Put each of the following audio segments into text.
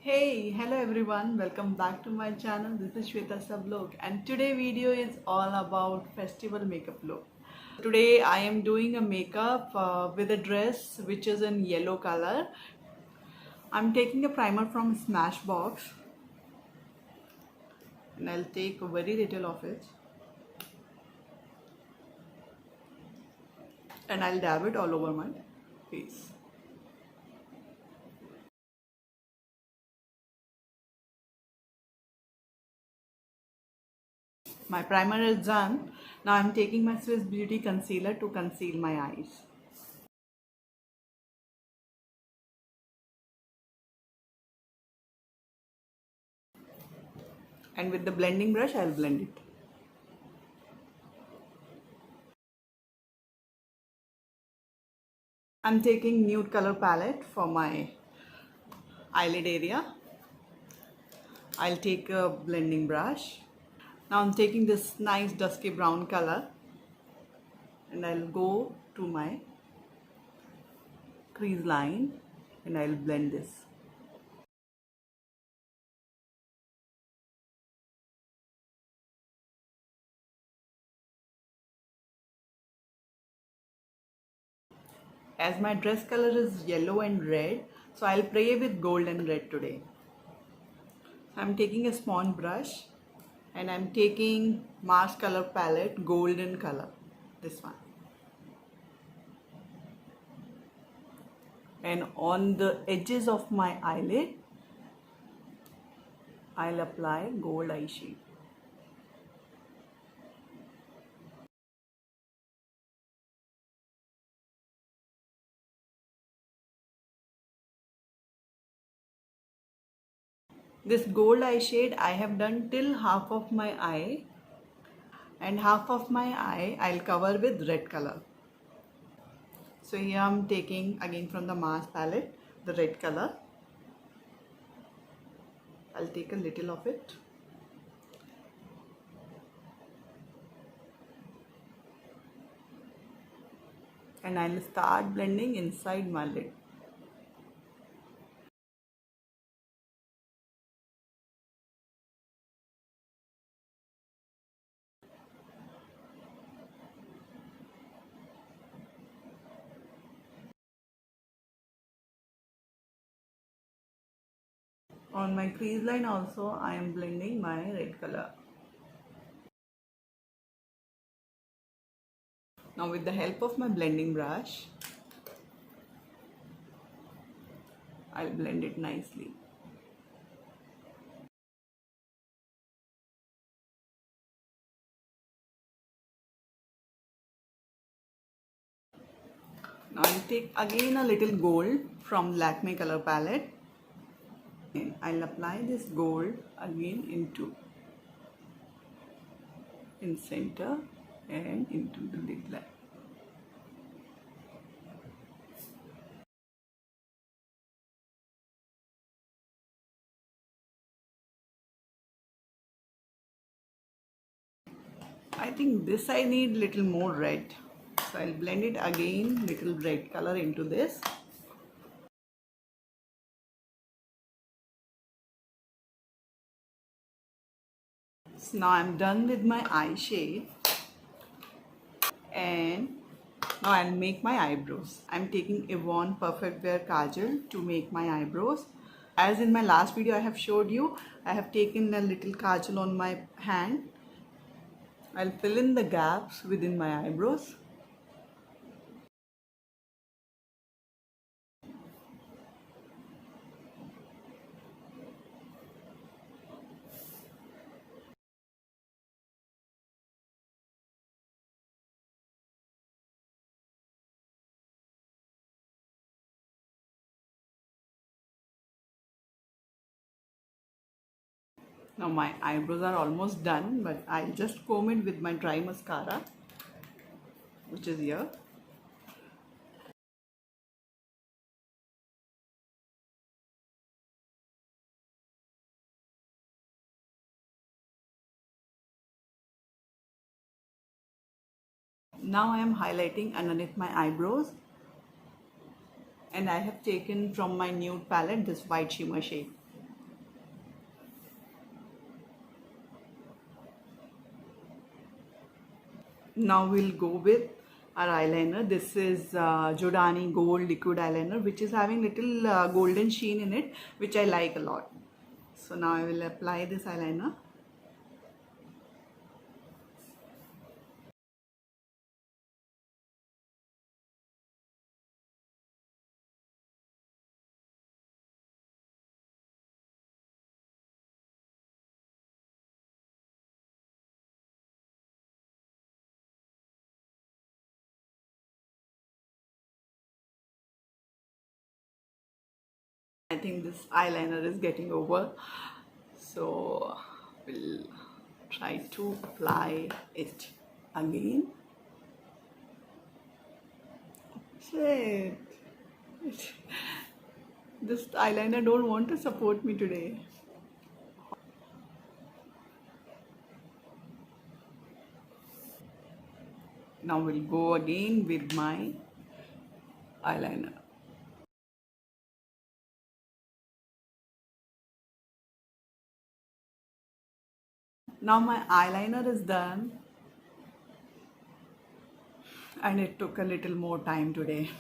Hello everyone, welcome back to my channel. This is Shweta Look and today video is all about festival makeup look. Today I am doing a makeup with a dress which is in yellow color. I'm taking a primer from Smashbox and I'll take very little of it and I'll dab it all over my face. My primer is done. Now I'm taking my Swiss Beauty concealer to conceal my eyes. And with the blending brush, I'll blend it. I'm taking nude color palette for my eyelid area. I'll take a blending brush. Now I'm taking this nice dusky brown color and I'll go to my crease line and I'll blend this. As my dress color is yellow and red, so I'll play with gold and red today. So I'm taking a sponge brush and I'm taking Mars color palette golden color, this one. And on the edges of my eyelid, I'll apply gold eyeshade. This gold eye shade I have done till half of my eye and half of my eye I'll cover with red color. So here I'm taking again from the Mars palette the red color. I'll take a little of it. And I'll start blending inside my lid. On my crease line also I am blending my red color. Now with the help of my blending brush, I'll blend it nicely. Now I'll take again a little gold from Lakme color palette. And I'll apply this gold again in center and into the lid line. I think this I need little more red, so I'll blend it again little red color into this. So now I'm done with my eye shade and now I'll make my eyebrows. I'm taking Yvonne Perfect Wear Kajal to make my eyebrows. As in my last video I have showed you, I have taken a little kajal on my hand. I'll fill in the gaps within my eyebrows. Now my eyebrows are almost done, but I'll just comb it with my dry mascara, which is here. Now I am highlighting underneath my eyebrows and I have taken from my nude palette this white shimmer shade. Now we'll go with our eyeliner. This is Jordani Gold Liquid Eyeliner, which is having little golden sheen in it, which I like a lot. So now I will apply this eyeliner. I think this eyeliner is getting over, so we'll try to apply it again. Shit. This eyeliner don't want to support me today. Now we'll go again with my eyeliner. Now my eyeliner is done, and it took a little more time today.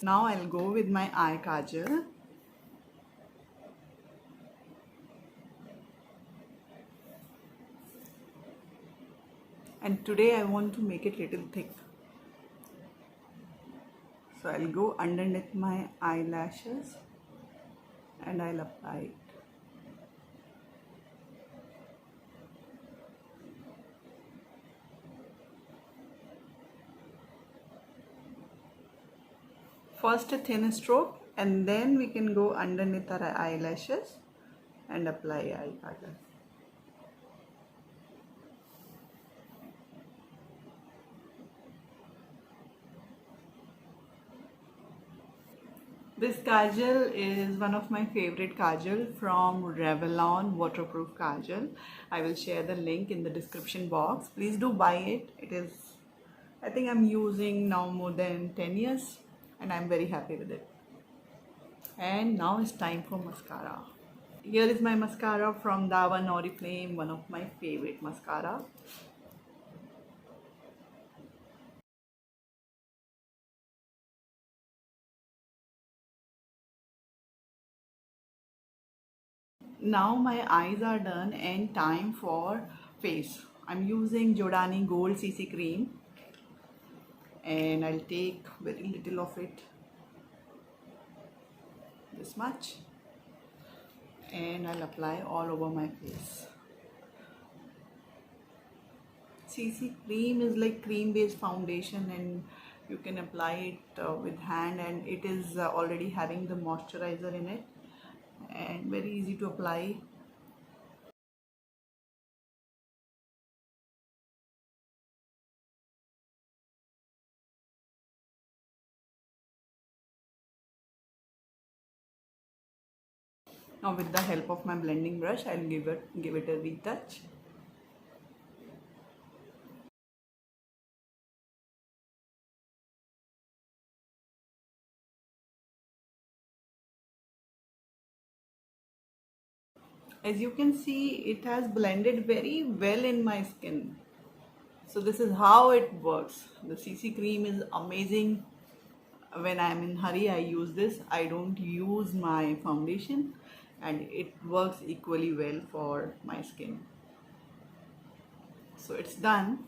Now I'll go with my eye kajal. And today I want to make it little thick. So I'll go underneath my eyelashes and I'll apply it. First a thin stroke, and then we can go underneath our eyelashes and apply eye kajal. This kajal is one of my favorite kajal from Revlon waterproof kajal. I will share the link in the description box. Please do buy it. It is, I think I'm using now more than 10 years and I'm very happy with it. And now it's time for mascara. Here is my mascara from the Oriflame, one of my favorite mascara. Now my eyes are done and time for face. I'm using Jordani Gold CC cream and I'll take very little of it, this much, and I'll apply all over my face. CC cream is like cream based foundation and you can apply it with hand, and it is already having the moisturizer in it and very easy to apply. Now with the help of my blending brush, I'll give it a retouch. As you can see, it has blended very well in my skin. So this is how it works. The CC cream is amazing. When I'm in hurry, I use this. I don't use my foundation and it works equally well for my skin. So it's done.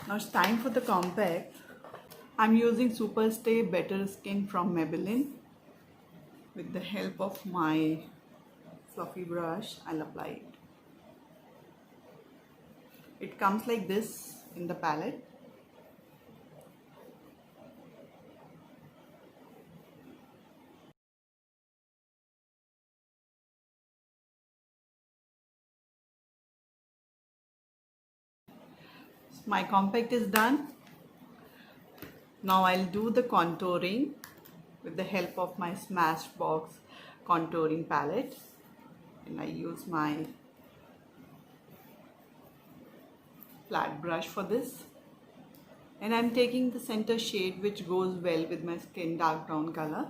Now it's time for the compact. I'm using Super Stay Better Skin from Maybelline. With the help of my fluffy brush, I'll apply it. It comes like this in the palette. My compact is done. Now I'll do the contouring with the help of my Smashbox contouring palette, and I use my flat brush for this, and I'm taking the center shade which goes well with my skin, dark brown color.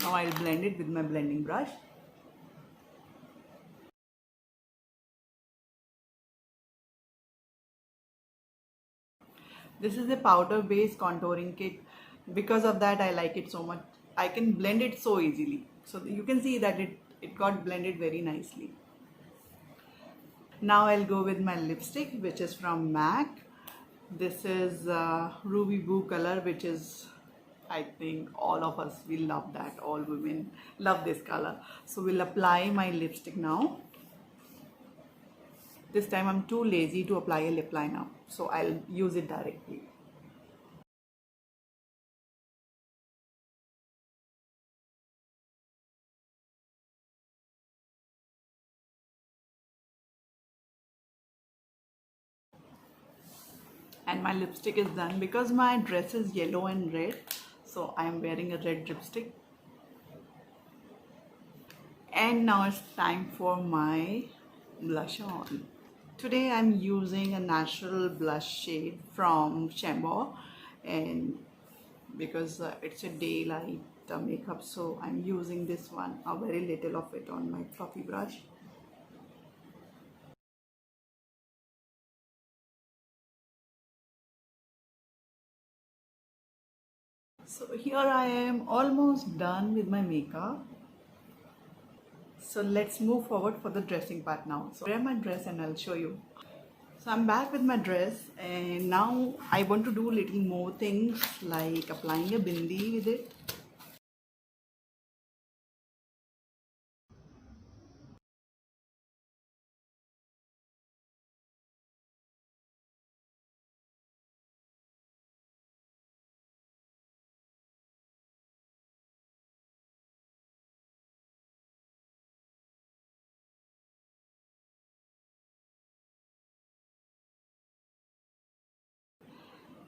Now I'll blend it with my blending brush. This is a powder based contouring kit. Because of that I like it so much. I can blend it so easily. So you can see that it got blended very nicely. Now I'll go with my lipstick, which is from MAC. This is Ruby Boo color, which is, I think all of us will love that. All women love this color. So we'll apply my lipstick now. This time I'm too lazy to apply a lip liner, so I'll use it directly. And my lipstick is done. Because my dress is yellow and red, so I am wearing a red lipstick. And now it's time for my blush on. Today I'm using a natural blush shade from Chambord, and because it's a daylight makeup, so I'm using this one, a very little of it on my fluffy brush. So here I am almost done with my makeup. So let's move forward for the dressing part now. So wear my dress and I'll show you. So I'm back with my dress, and now I want to do little more things like applying a bindi with it.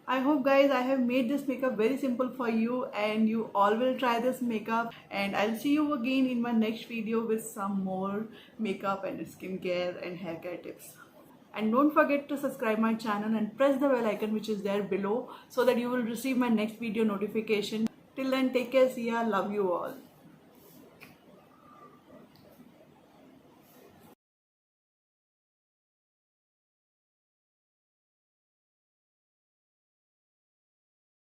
I hope guys I have made this makeup very simple for you, and you all will try this makeup, and I'll see you again in my next video with some more makeup and skincare and hair care tips. And don't forget to subscribe my channel and press the bell icon which is there below, so that you will receive my next video notification. Till then, take care, see ya, love you all.